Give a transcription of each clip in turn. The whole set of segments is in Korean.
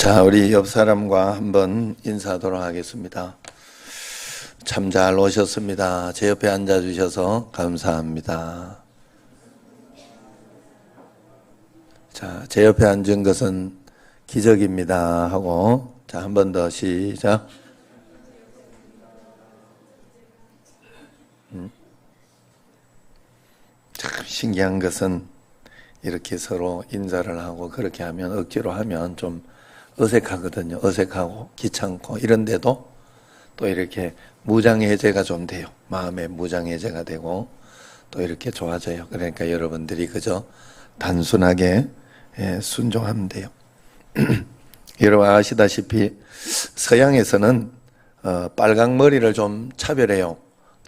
자, 우리 옆 사람과 한번 인사하도록 하겠습니다. 참 잘 오셨습니다. 제 옆에 앉아주셔서 감사합니다. 자, 제 옆에 앉은 것은 기적입니다 하고, 자, 한 번 더 시작. 참 신기한 것은 이렇게 서로 인사를 하고 그렇게 하면, 억지로 하면 좀 어색하거든요. 어색하고 귀찮고 이런데도 또 이렇게 무장해제가 좀 돼요. 마음의 무장해제가 되고 또 이렇게 좋아져요. 그러니까 여러분들이 그저 단순하게 순종하면 돼요. 여러분 아시다시피 서양에서는 빨강 머리를 좀 차별해요.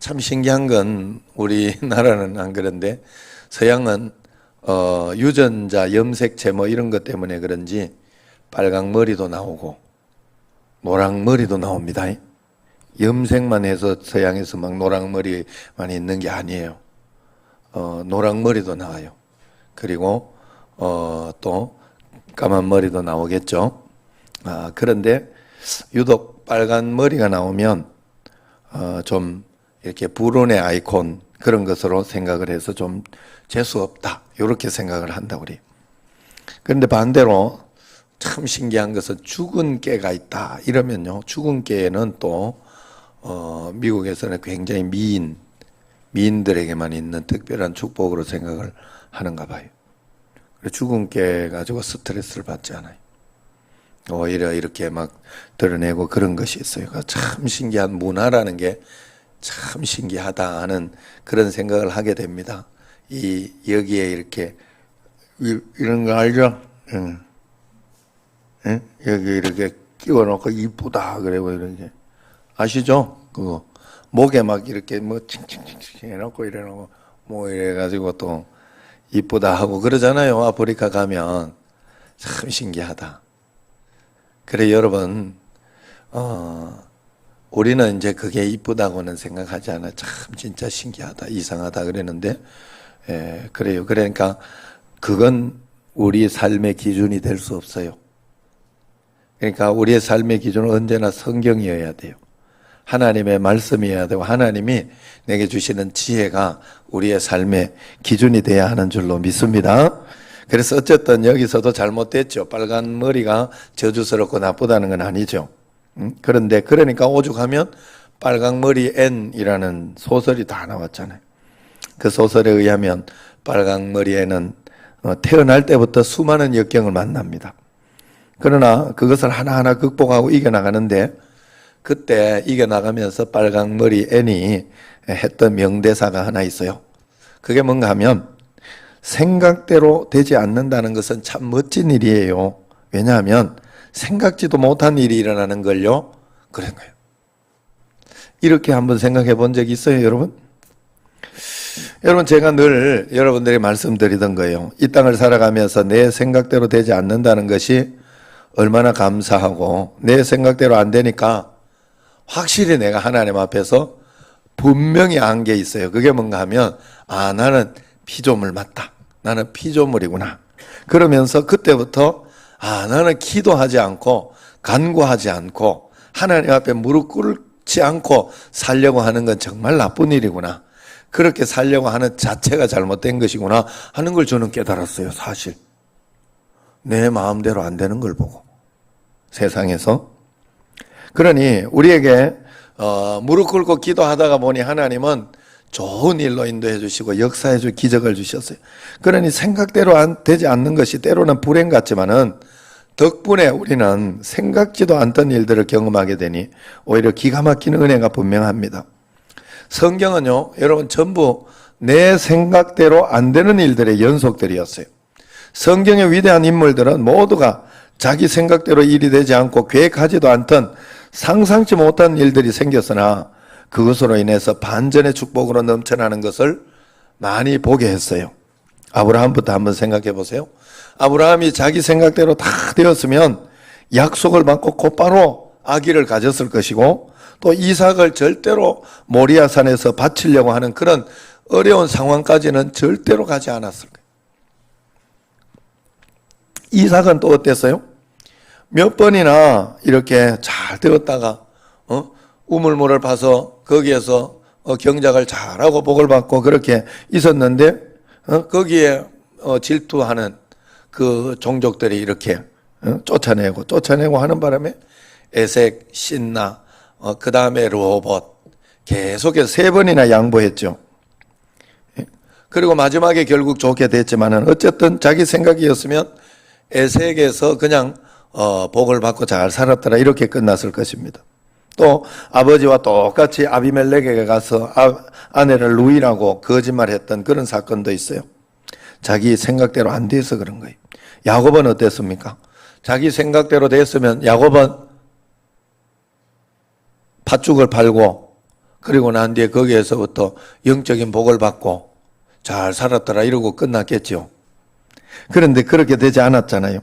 참 신기한 건 우리나라는 안 그런데 서양은 유전자 염색체 뭐 이런 것 때문에 그런지 빨강 머리도 나오고 노랑 머리도 나옵니다. 염색만 해서 서양에서 막 노랑 머리만 있는 게 아니에요. 노랑 머리도 나와요. 그리고 또 까만 머리도 나오겠죠. 그런데 유독 빨간 머리가 나오면 좀 이렇게 불운의 아이콘 그런 것으로 생각을 해서 좀 재수 없다 이렇게 생각을 한다 우리. 그런데 반대로 참 신기한 것은 죽은 깨가 있다 이러면요, 죽은 깨는 또 미국에서는 굉장히 미인들에게만 있는 특별한 축복으로 생각을 하는가 봐요. 죽은 깨 가지고 스트레스를 받지 않아요. 오히려 이렇게 막 드러내고 그런 것이 있어요. 참 신기한 문화라는 게 참 신기하다 하는 그런 생각을 하게 됩니다. 여기에 이렇게 이런 거 알죠? 여기 이렇게 끼워놓고 이쁘다 그래고 이렇게 아시죠? 그거 목에 막 이렇게 뭐 칭칭칭칭 해놓고 이래놓고 뭐 이래가지고 또 이쁘다 하고 그러잖아요. 아프리카 가면 참 신기하다. 그래 여러분 우리는 이제 그게 이쁘다고는 생각하지 않아. 참 진짜 신기하다, 이상하다 그랬는데 그래요. 그러니까 그건 우리 삶의 기준이 될 수 없어요. 그러니까 우리의 삶의 기준은 언제나 성경이어야 돼요. 하나님의 말씀이어야 되고 하나님이 내게 주시는 지혜가 우리의 삶의 기준이 돼야 하는 줄로 믿습니다. 그래서 어쨌든 여기서도 잘못됐죠. 빨간 머리가 저주스럽고 나쁘다는 건 아니죠. 그런데 그러니까 오죽하면 빨강머리 앤이라는 소설이 다 나왔잖아요. 그 소설에 의하면 빨강머리 앤은 태어날 때부터 수많은 역경을 만납니다. 그러나 그것을 하나하나 극복하고 이겨나가는데 그때 이겨나가면서 빨강머리 앤이 했던 명대사가 하나 있어요. 그게 뭔가 하면 생각대로 되지 않는다는 것은 참 멋진 일이에요. 왜냐하면 생각지도 못한 일이 일어나는 걸요. 그런 거예요. 이렇게 한번 생각해 본 적이 있어요, 여러분? 여러분, 제가 늘 여러분들에게 말씀드리던 거예요. 이 땅을 살아가면서 내 생각대로 되지 않는다는 것이 얼마나 감사하고 내 생각대로 안 되니까 확실히 내가 하나님 앞에서 분명히 안 게 있어요. 그게 뭔가 하면 나는 피조물 맞다. 나는 피조물이구나. 그러면서 그때부터 나는 기도하지 않고 간구하지 않고 하나님 앞에 무릎 꿇지 않고 살려고 하는 건 정말 나쁜 일이구나. 그렇게 살려고 하는 자체가 잘못된 것이구나 하는 걸 저는 깨달았어요. 사실 내 마음대로 안 되는 걸 보고 세상에서. 그러니 우리에게 무릎 꿇고 기도하다가 보니 하나님은 좋은 일로 인도해 주시고 역사해 줄 기적을 주셨어요. 그러니 생각대로 되지 않는 것이 때로는 불행 같지만은 덕분에 우리는 생각지도 않던 일들을 경험하게 되니 오히려 기가 막히는 은혜가 분명합니다. 성경은요, 여러분 전부 내 생각대로 안 되는 일들의 연속들이었어요. 성경의 위대한 인물들은 모두가 자기 생각대로 일이 되지 않고 계획하지도 않던 상상치 못한 일들이 생겼으나 그것으로 인해서 반전의 축복으로 넘쳐나는 것을 많이 보게 했어요. 아브라함부터 한번 생각해 보세요. 아브라함이 자기 생각대로 다 되었으면 약속을 받고 곧바로 아기를 가졌을 것이고 또 이삭을 절대로 모리아산에서 바치려고 하는 그런 어려운 상황까지는 절대로 가지 않았을 거예요. 이삭은 또 어땠어요? 몇 번이나 이렇게 잘 되었다가 우물물을 파서 거기에서 경작을 잘하고 복을 받고 그렇게 있었는데 거기에 질투하는 그 종족들이 이렇게 쫓아내고 하는 바람에 에색, 신나, 그 다음에 르호봇 계속해서 3번이나 양보했죠. 그리고 마지막에 결국 좋게 됐지만은 어쨌든 자기 생각이었으면 에색에서 그냥 복을 받고 잘 살았더라 이렇게 끝났을 것입니다. 또 아버지와 똑같이 아비멜렉에게 가서 아내를 루이라고 거짓말했던 그런 사건도 있어요. 자기 생각대로 안 돼서 그런 거예요. 야곱은 어땠습니까? 자기 생각대로 됐으면 야곱은 팥죽을 팔고 그리고 난 뒤에 거기에서부터 영적인 복을 받고 잘 살았더라 이러고 끝났겠죠. 그런데 그렇게 되지 않았잖아요.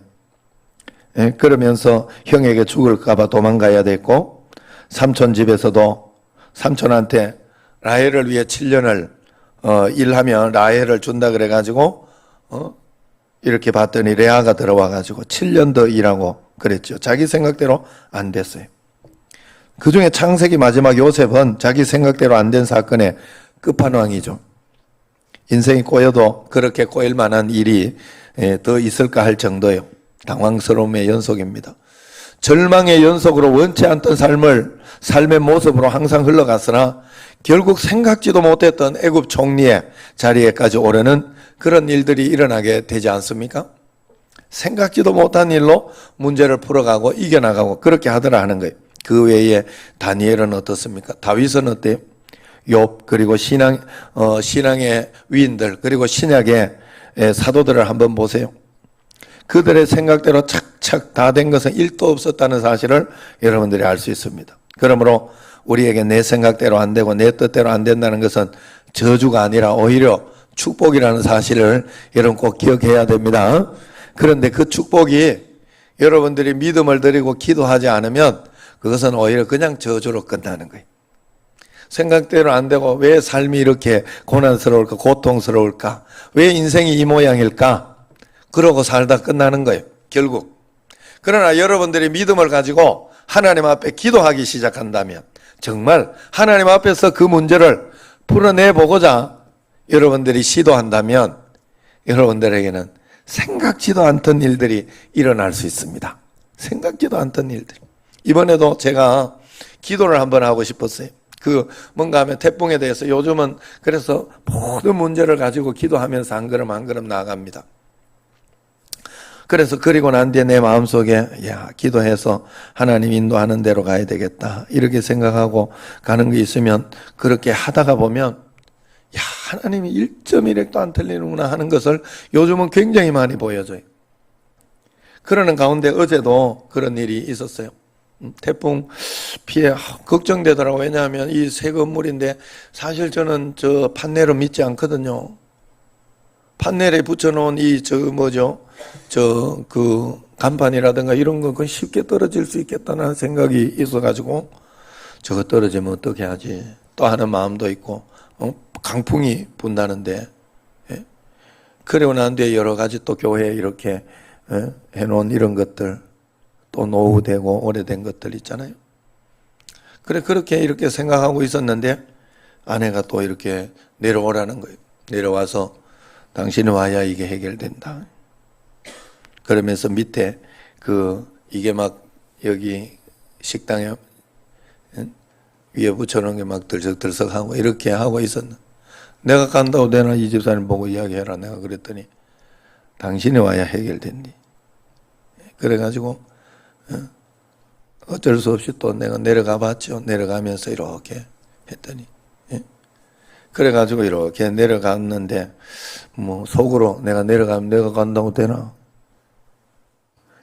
그러면서 형에게 죽을까 봐 도망가야 됐고 삼촌 집에서도 삼촌한테 라헬을 위해 7년을 일하면 라헬을 준다 그래가지고 이렇게 봤더니 레아가 들어와가지고 7년 더 일하고 그랬죠. 자기 생각대로 안 됐어요. 그중에 창세기 마지막 요셉은 자기 생각대로 안 된 사건의 끝판왕이죠. 인생이 꼬여도 그렇게 꼬일 만한 일이 더 있을까 할 정도예요. 당황스러움의 연속입니다. 절망의 연속으로 원치 않던 삶의 모습으로 항상 흘러갔으나 결국 생각지도 못했던 애굽 총리의 자리에까지 오르는 그런 일들이 일어나게 되지 않습니까? 생각지도 못한 일로 문제를 풀어가고 이겨나가고 그렇게 하더라 하는 거예요. 그 외에 다니엘은 어떻습니까? 다윗은 어때요? 욥 그리고 신앙의 위인들 그리고 신약의 사도들을 한번 보세요. 그들의 생각대로 착착 다 된 것은 1도 없었다는 사실을 여러분들이 알 수 있습니다. 그러므로 우리에게 내 생각대로 안 되고 내 뜻대로 안 된다는 것은 저주가 아니라 오히려 축복이라는 사실을 여러분 꼭 기억해야 됩니다. 그런데 그 축복이 여러분들이 믿음을 드리고 기도하지 않으면 그것은 오히려 그냥 저주로 끝나는 거예요. 생각대로 안 되고 왜 삶이 이렇게 고난스러울까, 고통스러울까, 왜 인생이 이 모양일까, 그러고 살다 끝나는 거예요, 결국. 그러나 여러분들이 믿음을 가지고 하나님 앞에 기도하기 시작한다면 정말 하나님 앞에서 그 문제를 풀어내보고자 여러분들이 시도한다면 여러분들에게는 생각지도 않던 일들이 일어날 수 있습니다. 생각지도 않던 일들. 이번에도 제가 기도를 한번 하고 싶었어요. 뭔가 하면 태풍에 대해서 요즘은 그래서 모든 문제를 가지고 기도하면서 한 걸음 한 걸음 나아갑니다. 그래서 그리고 난 뒤에 내 마음속에 기도해서 하나님 인도하는 대로 가야 되겠다 이렇게 생각하고 가는 게 있으면 그렇게 하다가 보면 하나님이 1.1핵도 안 틀리는구나 하는 것을 요즘은 굉장히 많이 보여줘요. 그러는 가운데 어제도 그런 일이 있었어요. 태풍 피해 걱정되더라고요. 왜냐하면 이 새 건물인데 사실 저는 저 판넬을 믿지 않거든요. 판넬에 붙여놓은 그 간판이라든가 이런 거 그건 쉽게 떨어질 수 있겠다는 생각이 있어가지고 저거 떨어지면 어떻게 하지 또 하는 마음도 있고 강풍이 분다는데 그러고 난 뒤에 여러 가지 또 교회에 이렇게 해놓은 이런 것들 또 노후되고 오래된 것들 있잖아요. 그렇게 이렇게 생각하고 있었는데 아내가 또 이렇게 내려오라는 거예요. 내려와서 당신이 와야 이게 해결된다. 그러면서 밑에 이게 막 여기 식당에 위에 붙여놓은 게 막 들썩들썩하고 이렇게 하고 있었는데 내가 간다고 내가 이 집사님 보고 이야기해라. 내가 그랬더니 당신이 와야 해결된디. 그래가지고 어쩔 수 없이 또 내가 내려가 봤죠. 내려가면서 이렇게 했더니 그래가지고 이렇게 내려갔는데 뭐 속으로 내가 내려가면 내가 간다고 되나?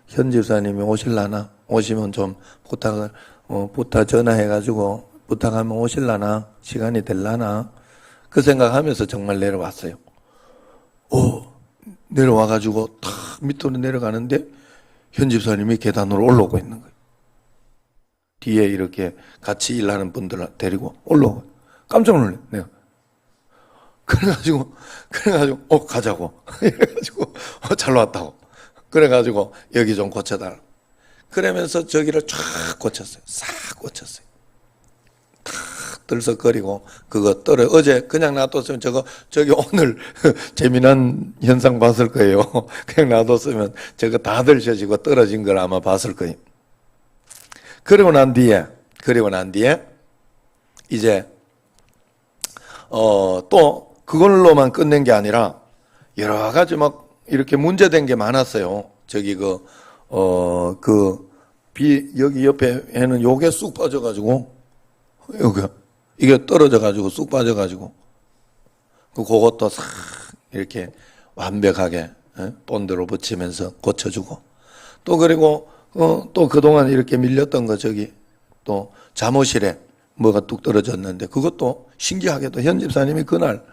현 집사님이 오실라나? 오시면 좀 부탁 전화해가지고 부탁하면 오실라나? 시간이 될라나? 그 생각하면서 정말 내려왔어요. 내려와가지고 탁 밑으로 내려가는데 현 집사님이 계단으로 올라오고 있는 거예요. 뒤에 이렇게 같이 일하는 분들 데리고 올라오고 깜짝 놀래 내가. 그래가지고 가자고. 이래가지고 잘 왔다고. 그래가지고 여기 좀 고쳐달라. 그러면서 저기를 쫙 고쳤어요. 싹 고쳤어요. 다 들썩거리고 그거 떨어. 어제 그냥 놔뒀으면 저기 오늘 재미난 현상 봤을 거예요. 그냥 놔뒀으면 저거 다 들춰지고 떨어진 걸 아마 봤을 거예요. 그리고 난 뒤에 이제 또 그걸로만 끝낸 게 아니라 여러 가지 막 이렇게 문제된 게 많았어요. 저기 여기 옆에는 요게 쑥 빠져가지고 이게 떨어져가지고 쑥 빠져가지고 그것도 싹 이렇게 완벽하게 본드로 붙이면서 고쳐주고 또 그리고 또 그동안 이렇게 밀렸던 거 저기 또 잠옷실에 뭐가 뚝 떨어졌는데 그것도 신기하게도 현 집사님이 그날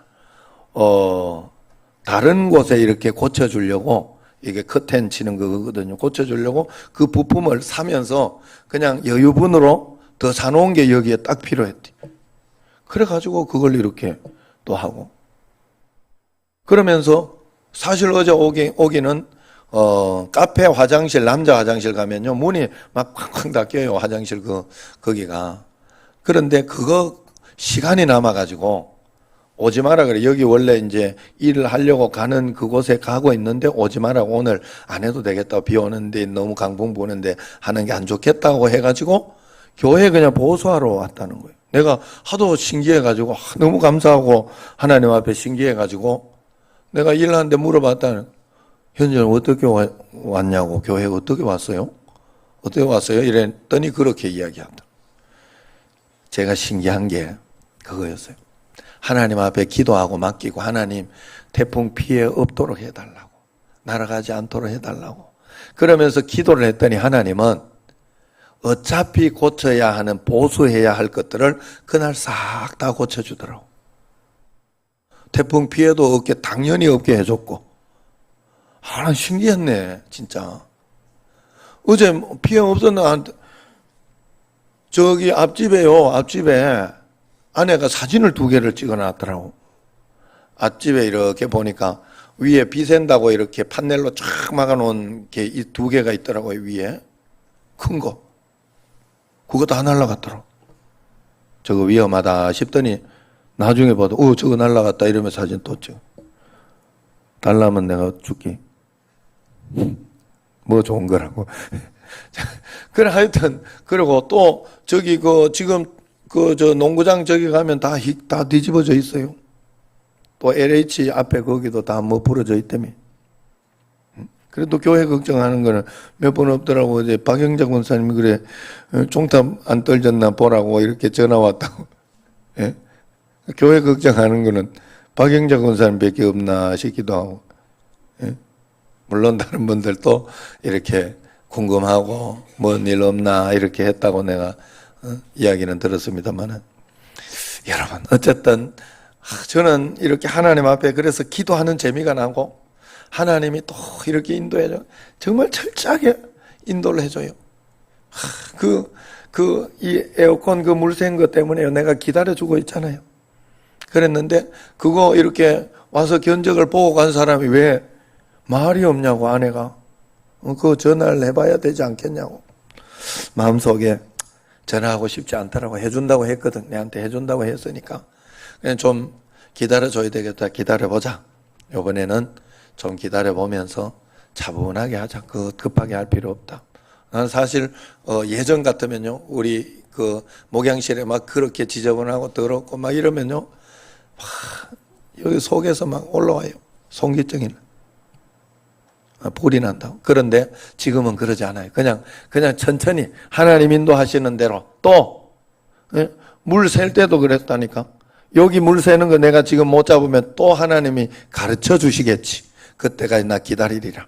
다른 곳에 이렇게 고쳐주려고 이게 커튼 치는 거거든요. 고쳐주려고 그 부품을 사면서 그냥 여유분으로 더 사놓은 게 여기에 딱 필요했대. 그래가지고 그걸 이렇게 또 하고 그러면서 사실 어제 오기는 카페 화장실 남자 화장실 가면요 문이 막 쾅쾅 닫혀요. 화장실 거기가. 그런데 그거 시간이 남아가지고 오지 마라 그래. 여기 원래 이제 일을 하려고 가는 그곳에 가고 있는데 오지 마라고 오늘 안 해도 되겠다. 비 오는데 너무 강풍 부는데 하는 게 안 좋겠다고 해가지고 교회 그냥 보수하러 왔다는 거예요. 내가 하도 신기해가지고 너무 감사하고 하나님 앞에 신기해가지고 내가 일하는데 물어봤다는 현재는 어떻게 왔냐고 교회 어떻게 왔어요? 어떻게 왔어요? 이랬더니 그렇게 이야기한다. 제가 신기한 게 그거였어요. 하나님 앞에 기도하고 맡기고 하나님 태풍 피해 없도록 해달라고 날아가지 않도록 해달라고 그러면서 기도를 했더니 하나님은 어차피 고쳐야 하는 보수해야 할 것들을 그날 싹 다 고쳐주더라고. 태풍 피해도 없게 당연히 없게 해줬고 신기했네 진짜. 어제 피해 없었나 저기 앞집에 아내가 사진을 2개를 찍어놨더라고. 앞집에 이렇게 보니까 위에 비 샌다고 이렇게 판넬로 쫙 막아놓은 게 2개가 있더라고요. 위에 큰 거. 그거 다 날라갔더라고. 저거 위험하다 싶더니 나중에 봐도 저거 날라갔다 이러면 사진 또 찍어. 달라면 내가 줄게. 뭐 좋은 거라고. 그래 하여튼 그리고 또 저기 지금 저 농구장 저기 가면 다 뒤집어져 있어요. 또 LH 앞에 거기도 다 뭐 부러져 있다며. 그래도 교회 걱정하는 거는 몇 번 없더라고. 이제 박영자 권사님이 그래 종탑 안 떨어졌나 보라고 이렇게 전화 왔다고. 예? 교회 걱정하는 거는 박영자 권사님밖에 없나 싶기도 하고. 예? 물론 다른 분들도 이렇게 궁금하고 뭔 일 없나 이렇게 했다고 내가 이야기는 들었습니다만은 여러분 어쨌든 저는 이렇게 하나님 앞에 그래서 기도하는 재미가 나고 하나님이 또 이렇게 인도해줘. 정말 철저하게 인도를 해줘요. 이 에어컨 물 샌 것 때문에 내가 기다려주고 있잖아요. 그랬는데 그거 이렇게 와서 견적을 보고 간 사람이 왜 말이 없냐고 아내가. 그거 전화를 해봐야 되지 않겠냐고. 마음속에 전화하고 싶지 않더라고. 해준다고 했거든. 내한테 해준다고 했으니까 그냥 좀 기다려줘야 되겠다. 기다려보자. 이번에는 좀 기다려보면서 차분하게 하자. 급하게 할 필요 없다. 난 사실 예전 같으면요 우리 목양실에 막 그렇게 지저분하고 더럽고 막 이러면요 여기 속에서 막 올라와요. 송기증이 불이 난다고. 그런데 지금은 그러지 않아요. 그냥 천천히 하나님 인도하시는 대로. 또 물 셀 때도 그랬다니까. 여기 물 새는 거 내가 지금 못 잡으면 또 하나님이 가르쳐 주시겠지. 그때까지 나 기다리리라.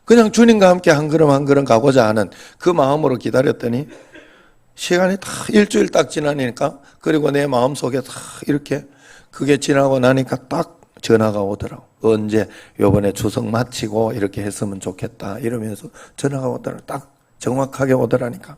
그냥 주님과 함께 한 걸음 한 걸음 가고자 하는 그 마음으로 기다렸더니 시간이 다 일주일 딱 지나니까 그리고 내 마음속에 다 이렇게 그게 지나고 나니까 딱 전화가 오더라고. 언제 요번에 추석 마치고 이렇게 했으면 좋겠다 이러면서 전화가 오더라고. 딱 정확하게 오더라니까.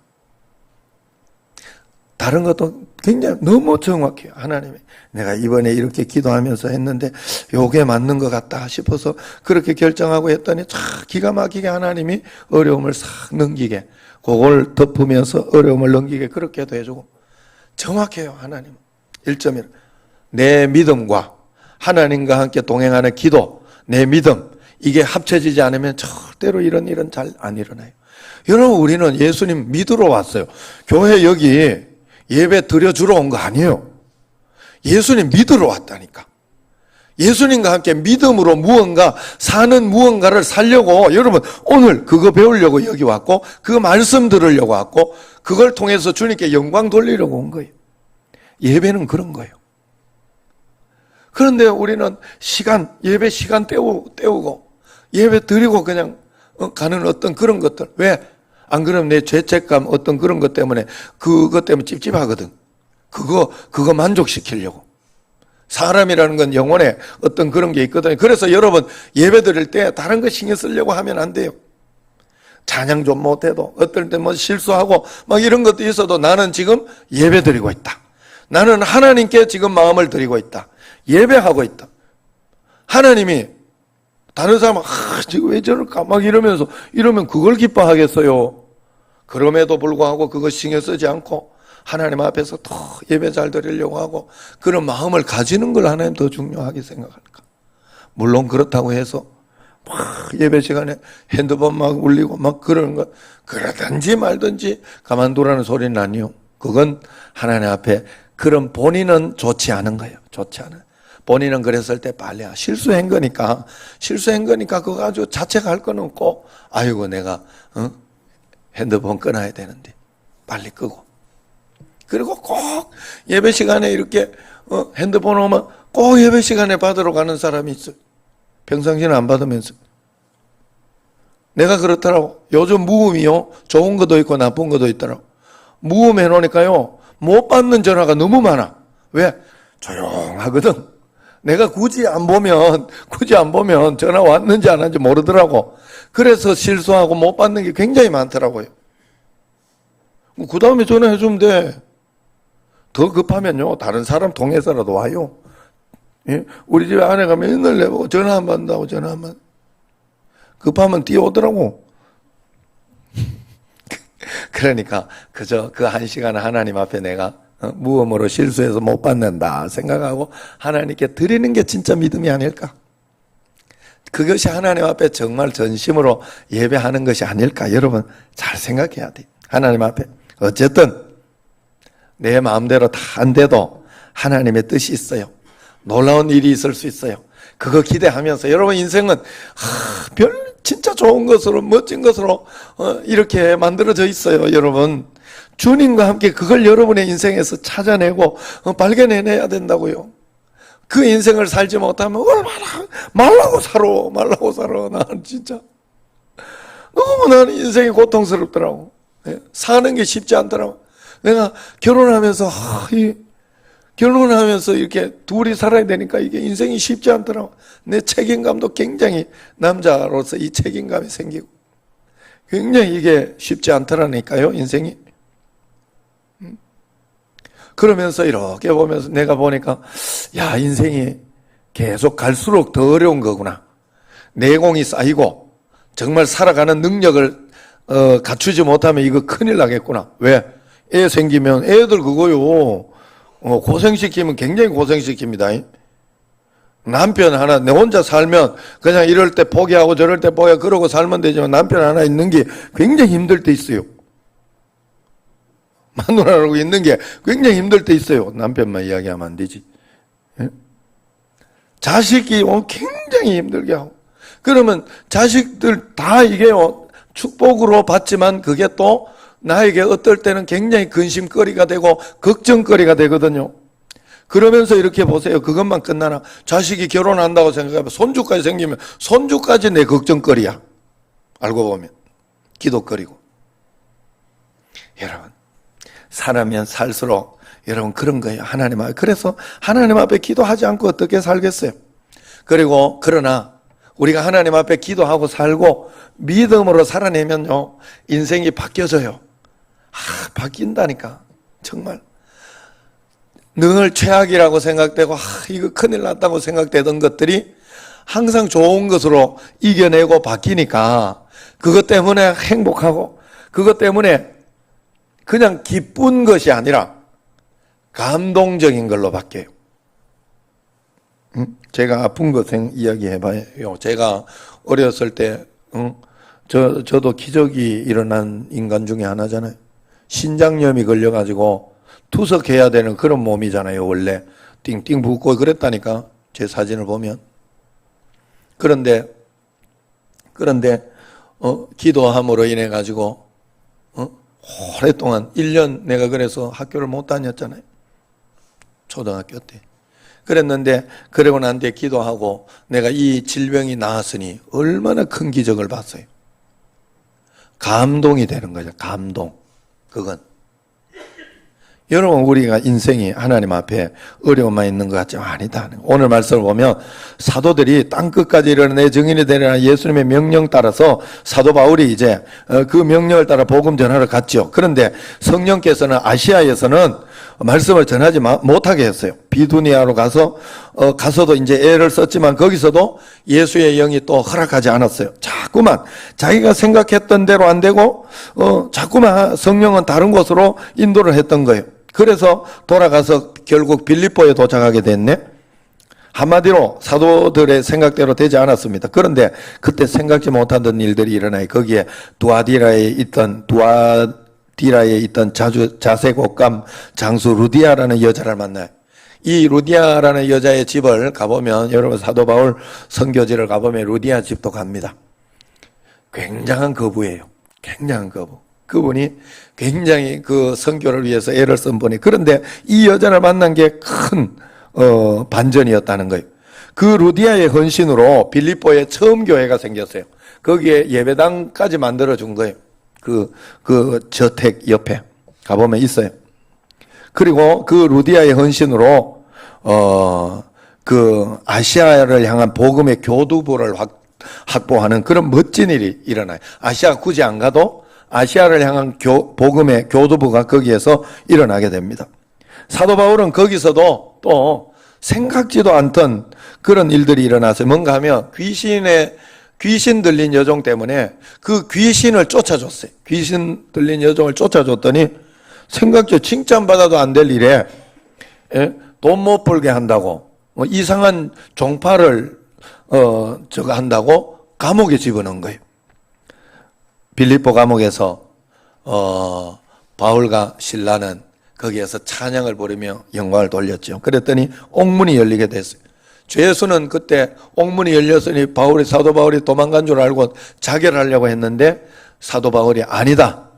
다른 것도 굉장히 너무 정확해요. 하나님이 내가 이번에 이렇게 기도하면서 했는데 요게 맞는 것 같다 싶어서 그렇게 결정하고 했더니 참 기가 막히게 하나님이 어려움을 싹 넘기게 그걸 덮으면서 어려움을 넘기게 그렇게도 해주고. 정확해요. 하나님 1.1. 내 믿음과 하나님과 함께 동행하는 기도, 내 믿음, 이게 합쳐지지 않으면 절대로 이런 일은 잘 안 일어나요. 여러분, 우리는 예수님 믿으러 왔어요. 교회 여기 예배 드려주러 온 거 아니에요. 예수님 믿으러 왔다니까. 예수님과 함께 믿음으로 무언가 사는 무언가를 살려고, 여러분 오늘 그거 배우려고 여기 왔고, 그 말씀 들으려고 왔고, 그걸 통해서 주님께 영광 돌리려고 온 거예요. 예배는 그런 거예요. 그런데 우리는 예배 시간 때우고 예배 드리고 그냥 가는 어떤 그런 것들. 왜? 안 그러면 내 죄책감 어떤 그런 것 때문에, 그것 때문에 찝찝하거든. 그거 만족시키려고. 사람이라는 건 영혼에 어떤 그런 게 있거든요. 그래서 여러분 예배 드릴 때 다른 거 신경 쓰려고 하면 안 돼요. 찬양 좀 못해도, 어떨 때 뭐 실수하고 막 이런 것도 있어도 나는 지금 예배 드리고 있다. 나는 하나님께 지금 마음을 드리고 있다. 예배하고 있다. 하나님이 다른 사람은 지금 왜 저럴까 막 이러면 그걸 기뻐하겠어요. 그럼에도 불구하고 그거 신경 쓰지 않고 하나님 앞에서 더 예배 잘 드리려고 하고 그런 마음을 가지는 걸 하나님 더 중요하게 생각할까. 물론 그렇다고 해서 막 예배 시간에 핸드폰 막 울리고 막 그러는 거, 그러든지 말든지 가만두라는 소리는 아니요. 그건 하나님 앞에 그런 본인은 좋지 않은 거예요. 좋지 않아요. 본인은 그랬을 때 빨리 실수한 거니까 그거 가지고 자책할 건 없고, 아이고 내가 핸드폰 끊어야 되는데 빨리 끄고. 그리고 꼭 예배 시간에 이렇게 핸드폰 오면 꼭 예배 시간에 받으러 가는 사람이 있어요. 평상시는 안 받으면서. 내가 그렇더라고. 요즘 무음이요, 좋은 것도 있고 나쁜 것도 있더라고. 무음 해놓으니까요, 못 받는 전화가 너무 많아. 왜? 조용하거든. 내가 굳이 안 보면 전화 왔는지 안 왔는지 모르더라고. 그래서 실수하고 못 받는 게 굉장히 많더라고요. 그 다음에 전화해주면 돼. 더 급하면요, 다른 사람 통해서라도 와요. 예? 우리 집에 아내가 맨날 내보고 전화 안 받는다고, 전화 안 받. 급하면 뛰어오더라고. 그러니까 그저 그 한 시간 하나님 앞에 내가 무음으로 실수해서 못 받는다 생각하고 하나님께 드리는 게 진짜 믿음이 아닐까. 그것이 하나님 앞에 정말 전심으로 예배하는 것이 아닐까. 여러분 잘 생각해야 돼. 하나님 앞에 어쨌든 내 마음대로 다 안 돼도 하나님의 뜻이 있어요. 놀라운 일이 있을 수 있어요. 그거 기대하면서 여러분 인생은 진짜 좋은 것으로, 멋진 것으로 이렇게 만들어져 있어요. 여러분 주님과 함께 그걸 여러분의 인생에서 찾아내고 발견해내야 된다고요. 그 인생을 살지 못하면 얼마나 말라고 살아. 나는 진짜 너무 나는 인생이 고통스럽더라고. 사는 게 쉽지 않더라고. 내가 결혼하면서 이렇게 둘이 살아야 되니까 이게 인생이 쉽지 않더라고. 내 책임감도 굉장히, 남자로서 이 책임감이 생기고 굉장히 이게 쉽지 않더라니까요, 인생이. 그러면서 이렇게 보면서 내가 보니까 야, 인생이 계속 갈수록 더 어려운 거구나. 내공이 쌓이고 정말 살아가는 능력을 갖추지 못하면 이거 큰일 나겠구나. 왜? 애 생기면 애들 그거요, 고생시키면 굉장히 고생시킵니다. 남편 하나, 내 혼자 살면 그냥 이럴 때 포기하고 저럴 때 포기하고 그러고 살면 되지만 남편 하나 있는 게 굉장히 힘들 때 있어요. 마누라라고 있는 게 굉장히 힘들 때 있어요. 남편만 이야기하면 안 되지. 자식이 굉장히 힘들게 하고, 그러면 자식들 다 이게 축복으로 받지만 그게 또 나에게 어떨 때는 굉장히 근심거리가 되고 걱정거리가 되거든요. 그러면서 이렇게 보세요. 그것만 끝나나? 자식이 결혼한다고 생각하면 손주까지 생기면 손주까지 내 걱정거리야. 알고 보면 기도거리고. 여러분 살아면 살수록 여러분 그런 거예요. 하나님 앞에. 그래서 하나님 앞에 기도하지 않고 어떻게 살겠어요? 그러나 우리가 하나님 앞에 기도하고 살고 믿음으로 살아내면요, 인생이 바뀌어져요. 바뀐다니까. 정말 늘 최악이라고 생각되고 이거 큰일 났다고 생각되던 것들이 항상 좋은 것으로 이겨내고 바뀌니까 그것 때문에 행복하고, 그것 때문에 그냥 기쁜 것이 아니라 감동적인 걸로 바뀌어요. 제가 아픈 거 이야기해봐요. 제가 어렸을 때, 저도 기적이 일어난 인간 중에 하나잖아요. 신장염이 걸려가지고 투석해야 되는 그런 몸이잖아요. 원래 띵띵 붓고 그랬다니까. 제 사진을 보면. 그런데 기도함으로 인해 가지고 오랫동안 1년 내가 그래서 학교를 못 다녔잖아요. 초등학교 때. 그랬는데 그러고 난 뒤에 기도하고 내가 이 질병이 나았으니 얼마나 큰 기적을 봤어요. 감동이 되는 거죠. 감동. 그건. 여러분, 우리가 인생이 하나님 앞에 어려움만 있는 것 같지만 아니다. 오늘 말씀을 보면 사도들이 땅끝까지 이르러 증인이 되리라 예수님의 명령 따라서 사도 바울이 이제 그 명령을 따라 복음 전하러 갔죠. 그런데 성령께서는 아시아에서는 말씀을 전하지 못하게 했어요. 비두니아로 가서도 이제 애를 썼지만 거기서도 예수의 영이 또 허락하지 않았어요. 자꾸만 자기가 생각했던 대로 안 되고 자꾸만 성령은 다른 곳으로 인도를 했던 거예요. 그래서 돌아가서 결국 빌립보에 도착하게 됐네. 한마디로 사도들의 생각대로 되지 않았습니다. 그런데 그때 생각지 못하던 일들이 일어나요. 거기에 두아디라에 있던 자색옷감 장수 루디아라는 여자를 만나요. 이 루디아라는 여자의 집을 가보면, 여러분 사도 바울 선교지를 가보면 루디아 집도 갑니다. 굉장한 거부예요. 굉장한 거부. 그분이 굉장히 그 선교를 위해서 애를 쓴 분이. 그런데 이 여자를 만난 게 큰 반전이었다는 거예요. 그 루디아의 헌신으로 빌립보에 처음 교회가 생겼어요. 거기에 예배당까지 만들어준 거예요. 그 저택 옆에 가보면 있어요. 그리고 그 루디아의 헌신으로 그 아시아를 향한 복음의 교두보를 확보하는 그런 멋진 일이 일어나요. 아시아 굳이 안 가도 아시아를 향한 복음의 교두보가 거기에서 일어나게 됩니다. 사도 바울은 거기서도 또 생각지도 않던 그런 일들이 일어나서 뭔가 하면 귀신 들린 여종 때문에 그 귀신을 쫓아줬어요. 귀신 들린 여종을 쫓아줬더니 생각지 칭찬받아도 안 될 일에 돈 못 벌게 한다고 이상한 종파를 저거 한다고 감옥에 집어넣은 거예요. 빌립보 감옥에서 바울과 실라는 거기에서 찬양을 부르며 영광을 돌렸죠. 그랬더니 옥문이 열리게 됐어요. 죄수는 그때 옥문이 열렸으니 사도 바울이 도망간 줄 알고 자결하려고 했는데 사도 바울이 아니다,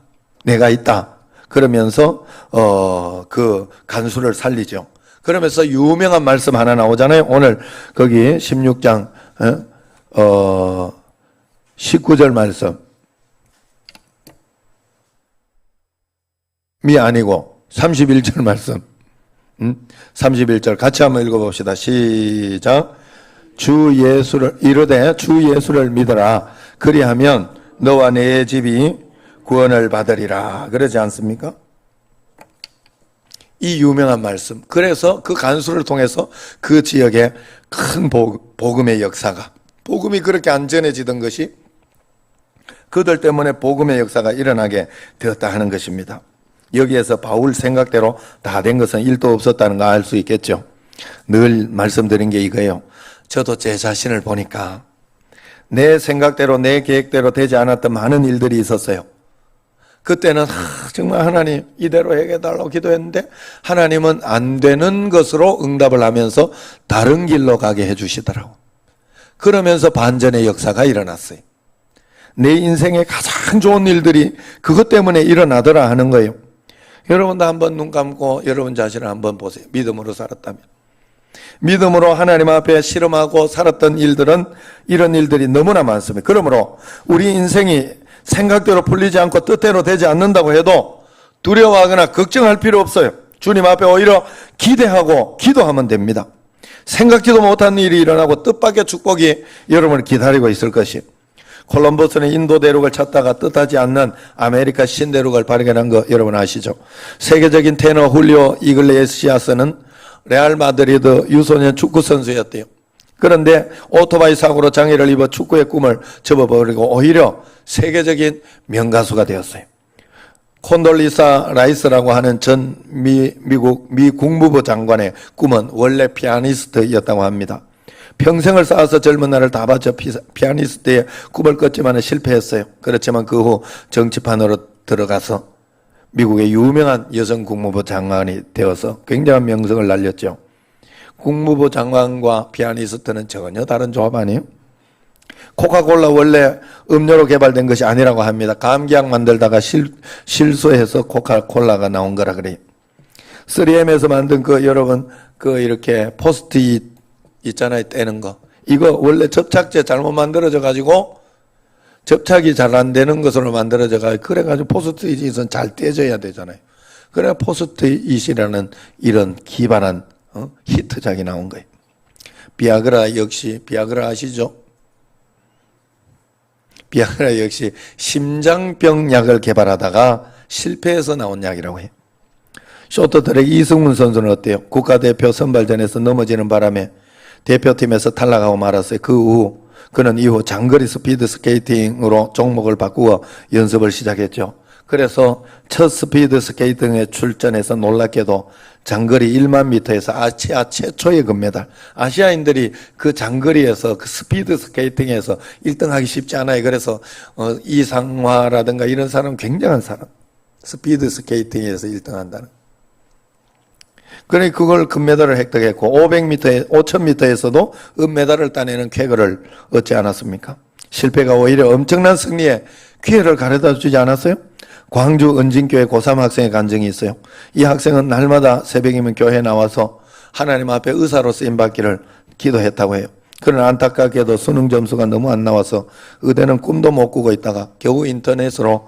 내가 있다 그러면서 그 간수를 살리죠. 그러면서 유명한 말씀 하나 나오잖아요. 오늘 거기 16장 19절 말씀이 아니고 31절 말씀. 31절 같이 한번 읽어봅시다. 시작. 이르되 주 예수를 믿어라. 그리하면 너와 내 집이 구원을 받으리라. 그러지 않습니까? 이 유명한 말씀. 그래서 그 간수를 통해서 그 지역에 큰 복음의 역사가, 복음이 그렇게 안전해지던 것이 그들 때문에 복음의 역사가 일어나게 되었다 하는 것입니다. 여기에서 바울 생각대로 다 된 것은 1도 없었다는 거 알 수 있겠죠. 늘 말씀드린 게 이거예요. 저도 제 자신을 보니까 내 생각대로 내 계획대로 되지 않았던 많은 일들이 있었어요. 그때는 정말 하나님 이대로 해달라고 기도했는데 하나님은 안 되는 것으로 응답을 하면서 다른 길로 가게 해주시더라고. 그러면서 반전의 역사가 일어났어요. 내 인생에 가장 좋은 일들이 그것 때문에 일어나더라 하는 거예요. 여러분도 한번 눈 감고 여러분 자신을 한번 보세요. 믿음으로 살았다면. 믿음으로 하나님 앞에 실험하고 살았던 일들은 이런 일들이 너무나 많습니다. 그러므로 우리 인생이 생각대로 풀리지 않고 뜻대로 되지 않는다고 해도 두려워하거나 걱정할 필요 없어요. 주님 앞에 오히려 기대하고 기도하면 됩니다. 생각지도 못한 일이 일어나고 뜻밖의 축복이 여러분을 기다리고 있을 것이에요. 콜럼버스는 인도 대륙을 찾다가 뜻하지 않는 아메리카 신대륙을 발견한 거 여러분 아시죠? 세계적인 테너 훌리오 이글레시아스는 레알 마드리드 유소년 축구 선수였대요. 그런데 오토바이 사고로 장애를 입어 축구의 꿈을 접어버리고 오히려 세계적인 명가수가 되었어요. 콘돌리사 라이스라고 하는 전 미국 미 국무부 장관의 꿈은 원래 피아니스트였다고 합니다. 평생을 쌓아서 젊은 날을 다 바쳐 피아니스트의 꿈을 꿨지만 실패했어요. 그렇지만 그 후 정치판으로 들어가서 미국의 유명한 여성 국무부 장관이 되어서 굉장한 명성을 날렸죠. 국무부 장관과 피아니스트는 전혀 다른 조합 아니에요? 코카콜라 원래 음료로 개발된 것이 아니라고 합니다. 감기약 만들다가 실수해서 코카콜라가 나온 거라 그래요. 3M에서 만든 여러분 이렇게 포스트잇 있잖아요. 떼는 거. 이거 원래 접착제 잘못 만들어져 가지고 접착이 잘 안 되는 것으로 만들어져 가지고 그래가지고 포스트잇은 잘 떼져야 되잖아요. 그래 포스트잇이라는 이런 기발한 히트작이 나온 거예요. 비아그라 역시 비아그라 아시죠? 비아그라 역시 심장병 약을 개발하다가 실패해서 나온 약이라고 해요. 쇼트트랙 이승훈 선수는 어때요? 국가대표 선발전에서 넘어지는 바람에 대표팀에서 탈락하고 말았어요. 그 후 그는 이후 장거리 스피드 스케이팅으로 종목을 바꾸어 연습을 시작했죠. 그래서 첫 스피드 스케이팅에 출전해서 놀랍게도 장거리 1만 미터에서 아시아 최초의 금메달. 아시아인들이 그 장거리에서 그 스피드 스케이팅에서 1등하기 쉽지 않아요. 그래서 이상화라든가 이런 사람 굉장한 사람. 스피드 스케이팅에서 1등한다는. 그러니 그걸 금메달을 획득했고 500m, 5000m에서도 은메달을 따내는 쾌거를 얻지 않았습니까? 실패가 오히려 엄청난 승리에 기회를 가져다 주지 않았어요? 광주 은진교회 고3 학생의 간증이 있어요. 이 학생은 날마다 새벽이면 교회에 나와서 하나님 앞에 의사로 쓰임받기를 기도했다고 해요. 그러나 안타깝게도 수능 점수가 너무 안 나와서 의대는 꿈도 못 꾸고 있다가 겨우 인터넷으로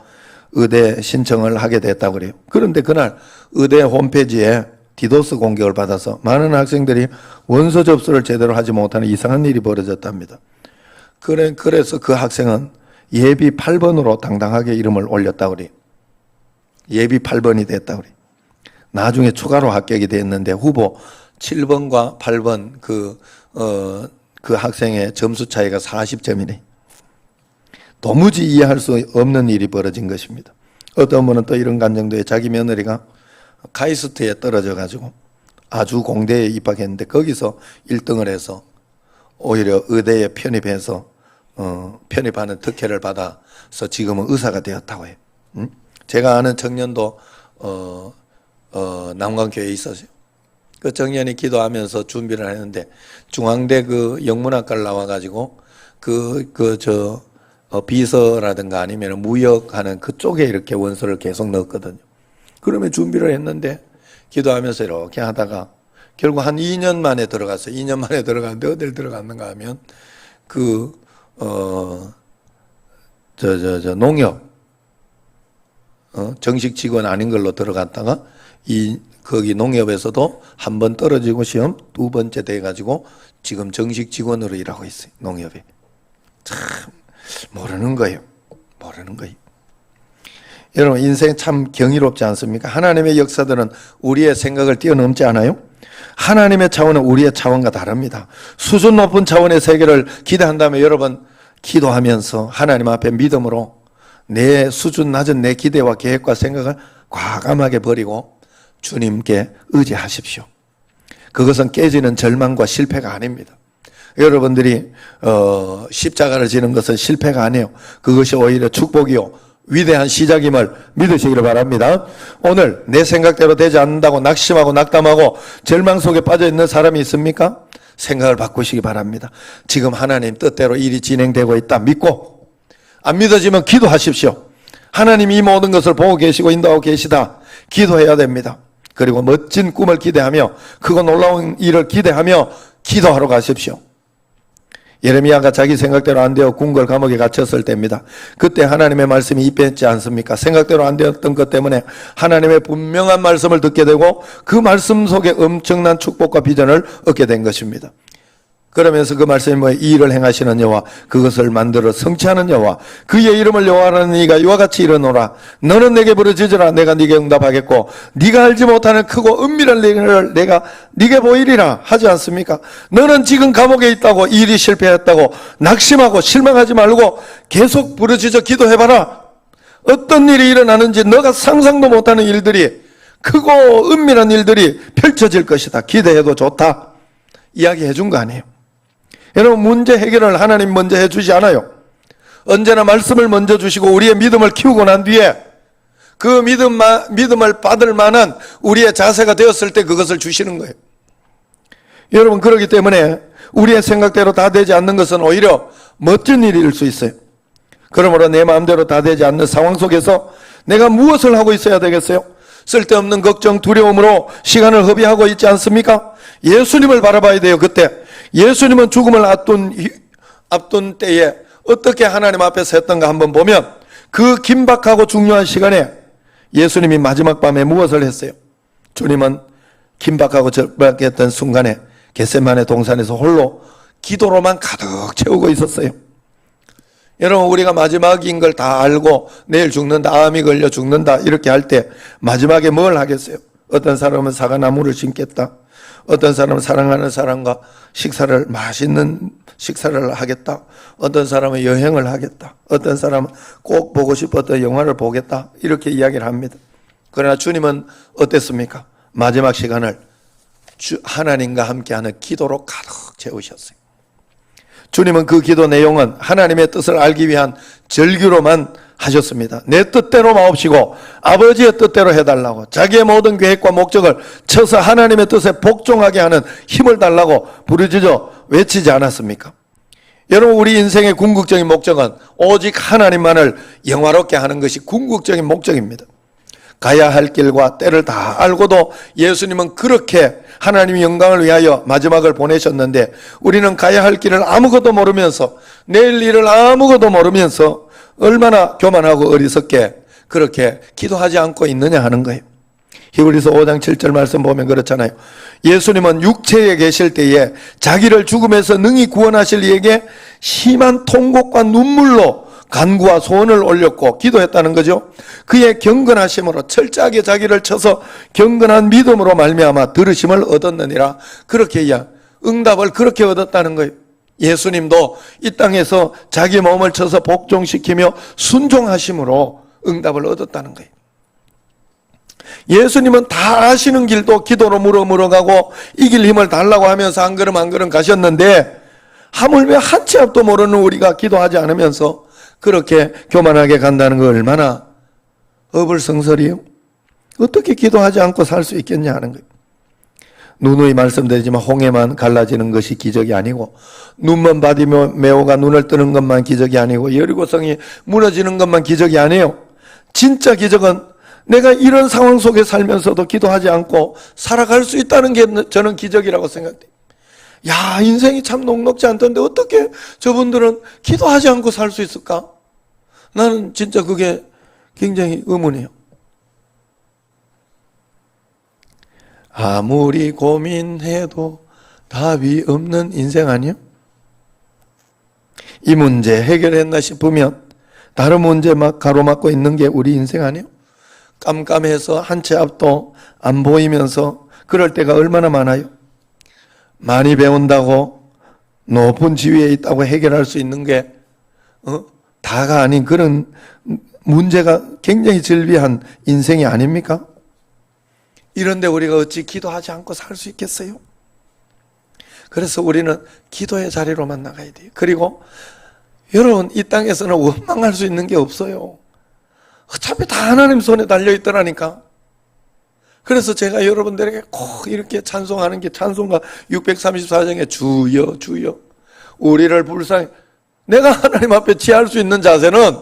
의대 신청을 하게 됐다고 그래요. 그런데 그날 의대 홈페이지에 디도스 공격을 받아서 많은 학생들이 원서 접수를 제대로 하지 못하는 이상한 일이 벌어졌답니다. 그래서 그 학생은 예비 8번으로 당당하게 이름을 올렸다고 그래요. 예비 8번이 됐다고 그래요. 나중에 추가로 합격이 됐는데 후보 7번과 8번 그 학생의 점수 차이가 40점이네. 도무지 이해할 수 없는 일이 벌어진 것입니다. 어떤 분은 또 이런 감정도 해요. 자기 며느리가 카이스트에 떨어져 가지고 아주 공대에 입학했는데 거기서 1등을 해서 오히려 의대에 편입해서 편입하는 특혜를 받아서 지금은 의사가 되었다고 해요. 제가 아는 청년도 남강교회에 있었어요. 그 청년이 기도하면서 준비를 했는데 중앙대 그 영문학과를 나와 가지고 비서라든가 아니면 무역하는 그쪽에 이렇게 원서를 계속 넣었거든요. 그러면 준비를 했는데 기도하면서 이렇게 하다가 결국 한 2년 만에 들어갔어요. 2년 만에 들어갔는데 어딜 들어갔는가 하면 농협 정식 직원 아닌 걸로 들어갔다가 거기 농협에서도 한 번 떨어지고 시험 2번째 돼가지고 지금 정식 직원으로 일하고 있어요. 농협에. 참 모르는 거예요. 모르는 거예요. 여러분 인생 참 경이롭지 않습니까? 하나님의 역사들은 우리의 생각을 뛰어넘지 않아요? 하나님의 차원은 우리의 차원과 다릅니다. 수준 높은 차원의 세계를 기대한다면 여러분 기도하면서 하나님 앞에 믿음으로 내 수준 낮은 내 기대와 계획과 생각을 과감하게 버리고 주님께 의지하십시오. 그것은 깨지는 절망과 실패가 아닙니다. 여러분들이 십자가를 지는 것은 실패가 아니에요. 그것이 오히려 축복이요 위대한 시작임을 믿으시기를 바랍니다. 오늘 내 생각대로 되지 않는다고 낙심하고 낙담하고 절망 속에 빠져 있는 사람이 있습니까? 생각을 바꾸시기 바랍니다. 지금 하나님 뜻대로 일이 진행되고 있다 믿고 안 믿어지면 기도하십시오. 하나님이 이 모든 것을 보고 계시고 인도하고 계시다. 기도해야 됩니다. 그리고 멋진 꿈을 기대하며 크고 놀라운 일을 기대하며 기도하러 가십시오. 예레미야가 자기 생각대로 안 되어 궁궐 감옥에 갇혔을 때입니다. 그때 하나님의 말씀이 입혔지 않습니까? 생각대로 안 되었던 것 때문에 하나님의 분명한 말씀을 듣게 되고 그 말씀 속에 엄청난 축복과 비전을 얻게 된 것입니다. 그러면서 그 말씀이 뭐예요? 이 일을 행하시는 여호와 그것을 만들어 성취하는 여호와 그의 이름을 여호와라는 이가 이와 같이 이르노라 너는 내게 부르짖으라 내가 네게 응답하겠고 네가 알지 못하는 크고 은밀한 일을 내가 네게 보이리라 하지 않습니까? 너는 지금 감옥에 있다고 일이 실패했다고 낙심하고 실망하지 말고 계속 부르짖어 기도해봐라. 어떤 일이 일어나는지 너가 상상도 못하는 일들이, 크고 은밀한 일들이 펼쳐질 것이다. 기대해도 좋다. 이야기해 준 거 아니에요. 여러분, 문제 해결을 하나님 먼저 해주지 않아요. 언제나 말씀을 먼저 주시고 우리의 믿음을 키우고 난 뒤에 그 믿음을 받을 만한 우리의 자세가 되었을 때 그것을 주시는 거예요. 여러분, 그렇기 때문에 우리의 생각대로 다 되지 않는 것은 오히려 멋진 일일 수 있어요. 그러므로 내 마음대로 다 되지 않는 상황 속에서 내가 무엇을 하고 있어야 되겠어요? 쓸데없는 걱정, 두려움으로 시간을 허비하고 있지 않습니까? 예수님을 바라봐야 돼요. 그때 예수님은 죽음을 앞둔 때에 어떻게 하나님 앞에서 했던가 한번 보면, 그 긴박하고 중요한 시간에 예수님이 마지막 밤에 무엇을 했어요? 주님은 긴박하고 절박했던 순간에 겟세마네 동산에서 홀로 기도로만 가득 채우고 있었어요. 여러분, 우리가 마지막인 걸 다 알고 내일 죽는다, 암이 걸려 죽는다 이렇게 할 때 마지막에 뭘 하겠어요? 어떤 사람은 사과나무를 심겠다. 어떤 사람은 사랑하는 사람과 맛있는 식사를 하겠다. 어떤 사람은 여행을 하겠다. 어떤 사람은 꼭 보고 싶었던 영화를 보겠다. 이렇게 이야기를 합니다. 그러나 주님은 어땠습니까? 마지막 시간을 하나님과 함께하는 기도로 가득 채우셨어요. 주님은 그 기도 내용은 하나님의 뜻을 알기 위한 절규로만 하셨습니다. 내 뜻대로 마옵시고 아버지의 뜻대로 해달라고, 자기의 모든 계획과 목적을 쳐서 하나님의 뜻에 복종하게 하는 힘을 달라고 부르짖어 외치지 않았습니까? 여러분, 우리 인생의 궁극적인 목적은 오직 하나님만을 영화롭게 하는 것이 궁극적인 목적입니다. 가야 할 길과 때를 다 알고도 예수님은 그렇게 하나님의 영광을 위하여 마지막을 보내셨는데, 우리는 가야 할 길을 아무것도 모르면서, 내일 일을 아무것도 모르면서 얼마나 교만하고 어리석게 그렇게 기도하지 않고 있느냐 하는 거예요. 히브리서 5장 7절 말씀 보면 그렇잖아요. 예수님은 육체에 계실 때에 자기를 죽음에서 능히 구원하실 이에게 심한 통곡과 눈물로 간구와 소원을 올렸고 기도했다는 거죠. 그의 경건하심으로 철저하게 자기를 쳐서 경건한 믿음으로 말미암아 들으심을 얻었느니라. 그렇게 응답을 그렇게 얻었다는 거예요. 예수님도 이 땅에서 자기 몸을 쳐서 복종시키며 순종하심으로 응답을 얻었다는 거예요. 예수님은 다 아시는 길도 기도로 물어가고 이길 힘을 달라고 하면서 한 걸음 한 걸음 가셨는데, 하물며 한 치 앞도 모르는 우리가 기도하지 않으면서 그렇게 교만하게 간다는 거 얼마나 어불성설이에요. 어떻게 기도하지 않고 살 수 있겠냐 하는 거예요. 누누이 말씀드리지만 홍해만 갈라지는 것이 기적이 아니고, 눈먼 바디메오가 눈을 뜨는 것만 기적이 아니고, 여리고성이 무너지는 것만 기적이 아니에요. 진짜 기적은 내가 이런 상황 속에 살면서도 기도하지 않고 살아갈 수 있다는 게 저는 기적이라고 생각돼요. 야, 인생이 참 녹록지 않던데 어떻게 저분들은 기도하지 않고 살 수 있을까? 나는 진짜 그게 굉장히 의문이에요. 아무리 고민해도 답이 없는 인생 아니요? 이 문제 해결했나 싶으면 다른 문제 막 가로막고 있는 게 우리 인생 아니요? 깜깜해서 한 치 앞도 안 보이면서 그럴 때가 얼마나 많아요? 많이 배운다고 높은 지위에 있다고 해결할 수 있는 게 다가 아닌 그런 문제가 굉장히 절비한 인생이 아닙니까? 이런데 우리가 어찌 기도하지 않고 살 수 있겠어요? 그래서 우리는 기도의 자리로만 나가야 돼요. 그리고 여러분, 이 땅에서는 원망할 수 있는 게 없어요. 어차피 다 하나님 손에 달려있더라니까. 그래서 제가 여러분들에게 꼭 이렇게 찬송하는 게 찬송가 634장에 주여 주여 우리를 불쌍히, 내가 하나님 앞에 취할 수 있는 자세는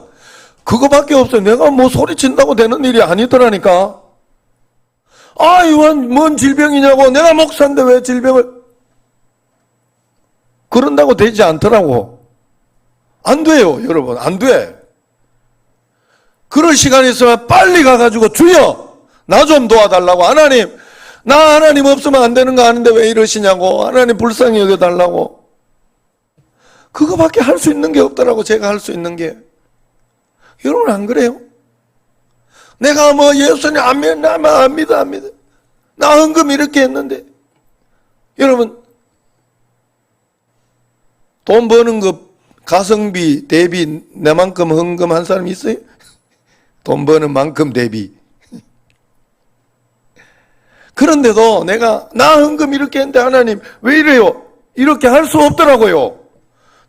그거밖에 없어요. 내가 뭐 소리친다고 되는 일이 아니더라니까. 아, 이건 뭔 질병이냐고, 내가 목사인데 왜 질병을, 그런다고 되지 않더라고. 안 돼요, 여러분. 안 돼. 그럴 시간이 있으면 빨리 가가지고 주여 나 좀 도와달라고, 하나님 나 하나님 없으면 안 되는 거 아는데 왜 이러시냐고, 하나님 불쌍히 여겨달라고. 그거밖에 할 수 있는 게 없더라고. 제가 할 수 있는 게. 여러분 안 그래요? 내가 뭐 예수님 안 믿어 나 헌금 이렇게 했는데, 여러분 돈 버는 거 가성비 대비 내만큼 헌금한 사람 있어요? 돈 버는 만큼 대비. 그런데도 나 헌금 이렇게 했는데 하나님 왜 이래요? 이렇게 할 수 없더라고요.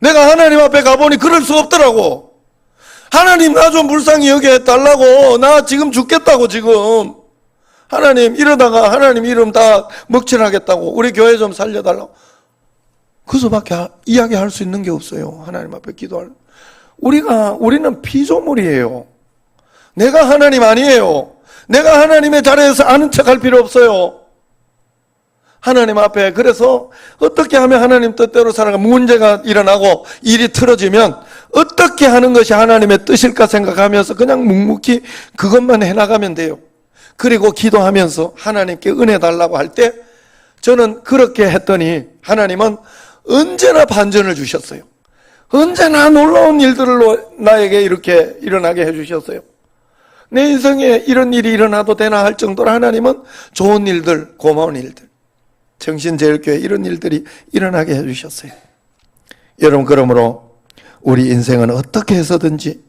내가 하나님 앞에 가보니 그럴 수 없더라고. 하나님 나 좀 불쌍히 여겨달라고. 나 지금 죽겠다고 지금. 하나님 이러다가 하나님 이름 다 먹칠하겠다고. 우리 교회 좀 살려달라고. 그것밖에 이야기할 수 있는 게 없어요. 하나님 앞에 기도할. 우리는 피조물이에요. 내가 하나님 아니에요. 내가 하나님의 자리에서 아는 척할 필요 없어요. 하나님 앞에. 그래서 어떻게 하면 하나님 뜻대로 살아가 문제가 일어나고 일이 틀어지면 어떻게 하는 것이 하나님의 뜻일까 생각하면서 그냥 묵묵히 그것만 해나가면 돼요. 그리고 기도하면서 하나님께 은혜 달라고 할 때 저는 그렇게 했더니 하나님은 언제나 반전을 주셨어요. 언제나 놀라운 일들로 나에게 이렇게 일어나게 해주셨어요. 내 인생에 이런 일이 일어나도 되나 할 정도로 하나님은 좋은 일들, 고마운 일들, 정신제일교회 이런 일들이 일어나게 해주셨어요. 여러분, 그러므로 우리 인생은 어떻게 해서든지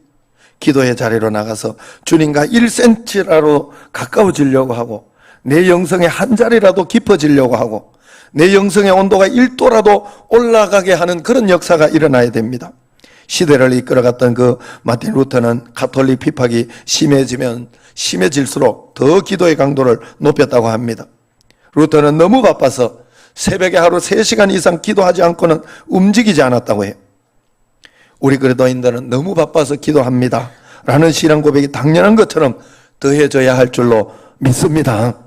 기도의 자리로 나가서 주님과 1cm라도 가까워지려고 하고, 내 영성의 한 자리라도 깊어지려고 하고, 내 영성의 온도가 1도라도 올라가게 하는 그런 역사가 일어나야 됩니다. 시대를 이끌어갔던 그 마틴 루터는 가톨릭 핍박이 심해지면 심해질수록 더 기도의 강도를 높였다고 합니다. 루터는 너무 바빠서 새벽에 하루 3시간 이상 기도하지 않고는 움직이지 않았다고 해요. 우리 그리스도인들은 너무 바빠서 기도합니다 라는 신앙 고백이 당연한 것처럼 더해져야 할 줄로 믿습니다.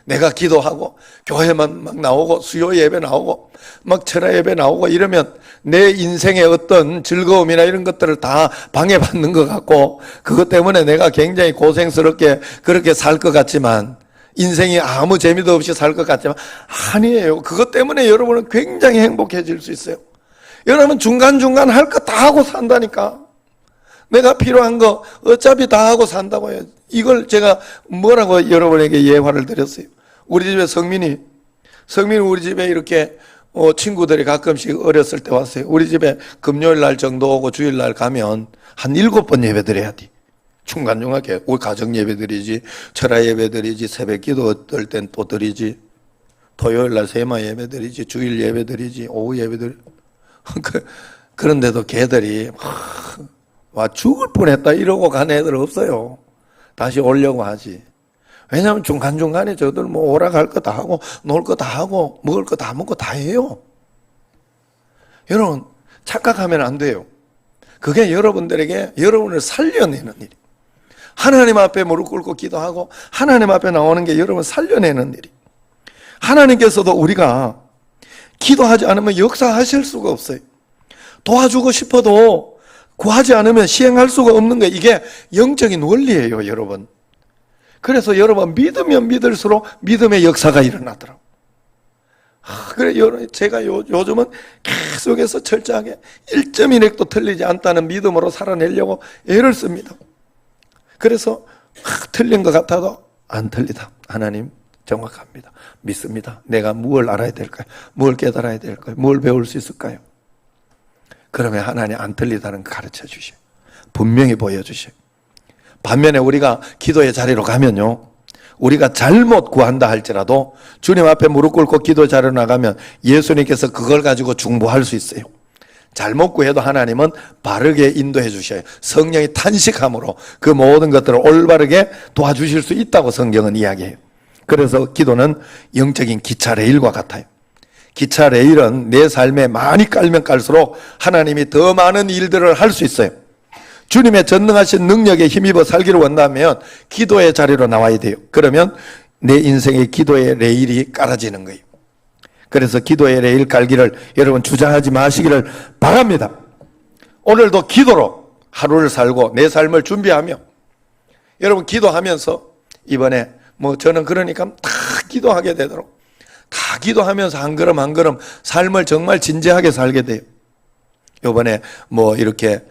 내가 기도하고 교회만 막 나오고 수요 예배 나오고 막 철야 예배 나오고 이러면 내 인생의 어떤 즐거움이나 이런 것들을 다 방해받는 것 같고, 그것 때문에 내가 굉장히 고생스럽게 그렇게 살 것 같지만, 인생이 아무 재미도 없이 살 것 같지만 아니에요. 그것 때문에 여러분은 굉장히 행복해질 수 있어요. 여러분 중간중간 할 거 다 하고 산다니까. 내가 필요한 거 어차피 다 하고 산다고 해요. 이걸 제가 뭐라고 여러분에게 예화를 드렸어요. 우리 집에 성민이 우리 집에 이렇게 친구들이 가끔씩 어렸을 때 왔어요. 우리 집에 금요일 날 정도 오고 주일 날 가면 한 7번 예배 드려야 돼. 중간중간에 우리 가정 예배 드리지, 철야 예배 드리지, 새벽 기도 어떨 땐 또 드리지, 토요일 날 세마 예배 드리지, 주일 예배 드리지, 오후 예배 드리지. 그런데도 걔들이 와 죽을 뻔했다 이러고 간 애들 없어요. 다시 오려고 하지. 왜냐하면 중간중간에 저들 뭐 오락할 거 다 하고 놀 거 다 하고 먹을 거 다 먹고 다 해요. 여러분 착각하면 안 돼요. 그게 여러분들에게 여러분을 살려내는 일이. 하나님 앞에 무릎 꿇고 기도하고 하나님 앞에 나오는 게 여러분을 살려내는 일이. 하나님께서도 우리가 기도하지 않으면 역사하실 수가 없어요. 도와주고 싶어도 구하지 않으면 시행할 수가 없는 거예요. 이게 영적인 원리예요, 여러분. 그래서 여러분 믿으면 믿을수록 믿음의 역사가 일어나더라고요. 그래, 제가 요즘은 계속해서 철저하게 1.1핵도 틀리지 않다는 믿음으로 살아내려고 애를 씁니다. 그래서 틀린 것 같아도 안 틀리다. 하나님 정확합니다. 믿습니다. 내가 무엇을 알아야 될까요? 무엇을 깨달아야 될까요? 무엇을 배울 수 있을까요? 그러면 하나님 안 틀리다는 거 가르쳐 주셔요. 분명히 보여주셔요. 반면에 우리가 기도의 자리로 가면요, 우리가 잘못 구한다 할지라도 주님 앞에 무릎 꿇고 기도 자리로 나가면 예수님께서 그걸 가지고 중보할 수 있어요. 잘못 구해도 하나님은 바르게 인도해 주셔요. 성령이 탄식함으로 그 모든 것들을 올바르게 도와주실 수 있다고 성경은 이야기해요. 그래서 기도는 영적인 기차 레일과 같아요. 기차 레일은 내 삶에 많이 깔면 깔수록 하나님이 더 많은 일들을 할 수 있어요. 주님의 전능하신 능력에 힘입어 살기를 원하면 기도의 자리로 나와야 돼요. 그러면 내 인생의 기도의 레일이 깔아지는 거예요. 그래서 기도의 레일 깔기를 여러분 주저하지 마시기를 바랍니다. 오늘도 기도로 하루를 살고 내 삶을 준비하며, 여러분 기도하면서 이번에 저는 그러니까 다 기도하게 되도록 다 기도하면서 한 걸음 한 걸음 삶을 정말 진지하게 살게 돼요. 이번에 이렇게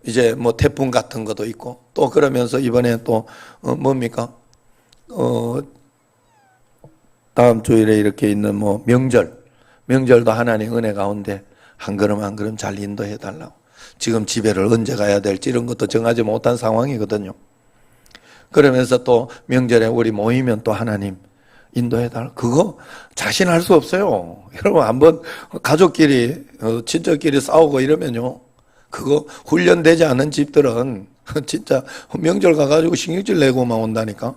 이제 태풍 같은 것도 있고, 또 그러면서 이번에 또 뭡니까 다음 주일에 이렇게 있는 명절도 하나님 은혜 가운데 한 걸음 한 걸음 잘 인도해 달라고. 지금 집회를 언제 가야 될지 이런 것도 정하지 못한 상황이거든요. 그러면서 또 명절에 우리 모이면 또 하나님 인도해달라. 그거 자신할 수 없어요. 여러분 한번 가족끼리 친척끼리 싸우고 이러면요, 그거 훈련되지 않은 집들은 진짜 명절 가가지고 신경질 내고만 온다니까.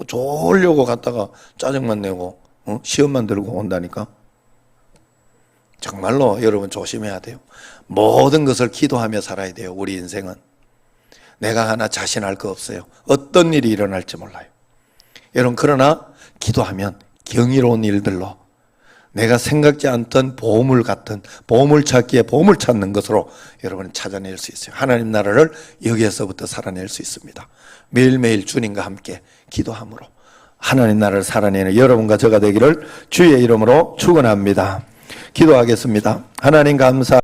좋으려고 갔다가 짜증만 내고 시험만 들고 온다니까. 정말로 여러분 조심해야 돼요. 모든 것을 기도하며 살아야 돼요. 우리 인생은 내가 하나 자신할 거 없어요. 어떤 일이 일어날지 몰라요. 여러분, 그러나 기도하면 경이로운 일들로 내가 생각지 않던 보물 같은, 보물 찾기에 보물 찾는 것으로 여러분은 찾아낼 수 있어요. 하나님 나라를 여기에서부터 살아낼 수 있습니다. 매일매일 주님과 함께 기도함으로 하나님 나라를 살아내는 여러분과 저가 되기를 주의 이름으로 축원합니다. 기도하겠습니다. 하나님 감사